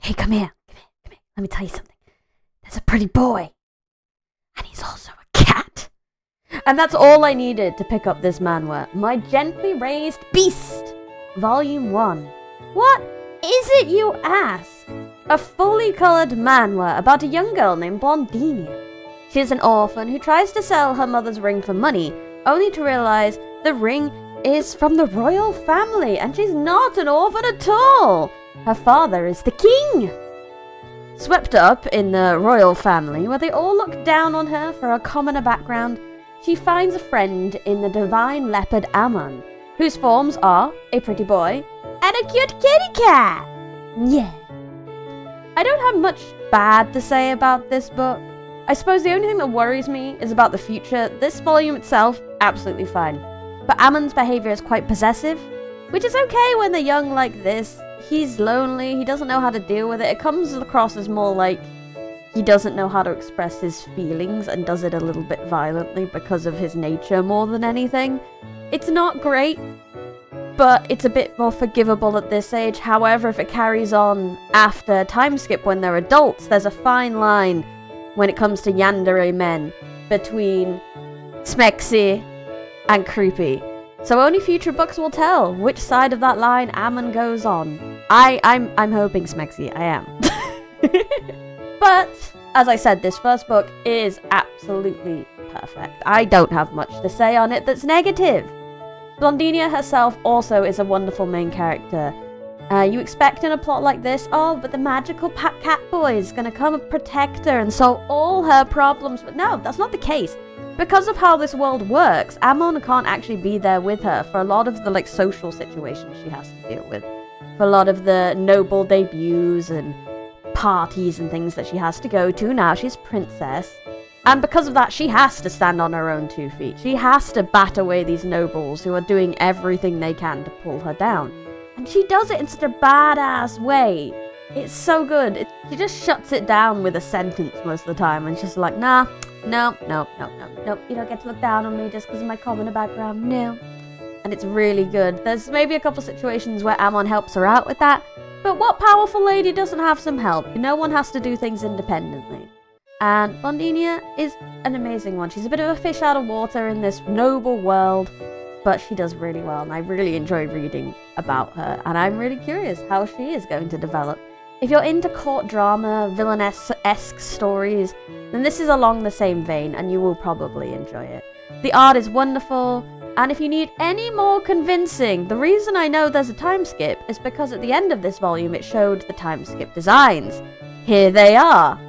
Hey, come here. Let me tell you something. There's a pretty boy. And he's also a cat. And that's all I needed to pick up this manhwa. My Gently Raised Beast, Volume 1. What is it, you ask? A fully coloured manhwa about a young girl named Blondinia. She is an orphan who tries to sell her mother's ring for money, only to realise the ring is from the royal family, and she's not an orphan at all. Her father is the king. Swept up in the royal family, where they all look down on her for a commoner background, she finds a friend in the divine leopard Ammon, whose forms are a pretty boy and a cute kitty cat. Yeah. I don't have much bad to say about this book. I suppose the only thing that worries me is about the future. This volume itself, absolutely fine. But Ammon's behaviour is quite possessive, which is okay when they're young like this. He's lonely, he doesn't know how to deal with it. It comes across as more like he doesn't know how to express his feelings and does it a little bit violently because of his nature more than anything. It's not great, but it's a bit more forgivable at this age. However, if it carries on after time skip when they're adults, there's a fine line when it comes to yandere men between smexy and creepy. So only future books will tell which side of that line Ammon goes on. I'm hoping smexy, I am. But, as I said, this first book is absolutely perfect. I don't have much to say on it that's negative. Blondinia herself also is a wonderful main character. You expect in a plot like this, oh, but the magical cat boy is going to come and protect her and solve all her problems. But no, that's not the case. Because of how this world works, Ammon can't actually be there with her for a lot of the social situations she has to deal with. For a lot of the noble debuts and parties and things that she has to go to. Now she's princess. And because of that, she has to stand on her own 2 feet. She has to bat away these nobles who are doing everything they can to pull her down. And she does it in such a badass way. It's so good. She just shuts it down with a sentence most of the time. And she's like, nah, no, you don't get to look down on me just because of my commoner background. No. And it's really good. There's maybe a couple situations where Ammon helps her out with that. But what powerful lady doesn't have some help? No one has to do things independently. And Blondinia is an amazing one. She's a bit of a fish out of water in this noble world, but she does really well, and I really enjoy reading about her, and I'm really curious how she is going to develop. If you're into court drama, villainess-esque stories, then this is along the same vein, and you will probably enjoy it. The art is wonderful, and if you need any more convincing, the reason I know there's a time skip is because at the end of this volume it showed the time skip designs. Here they are.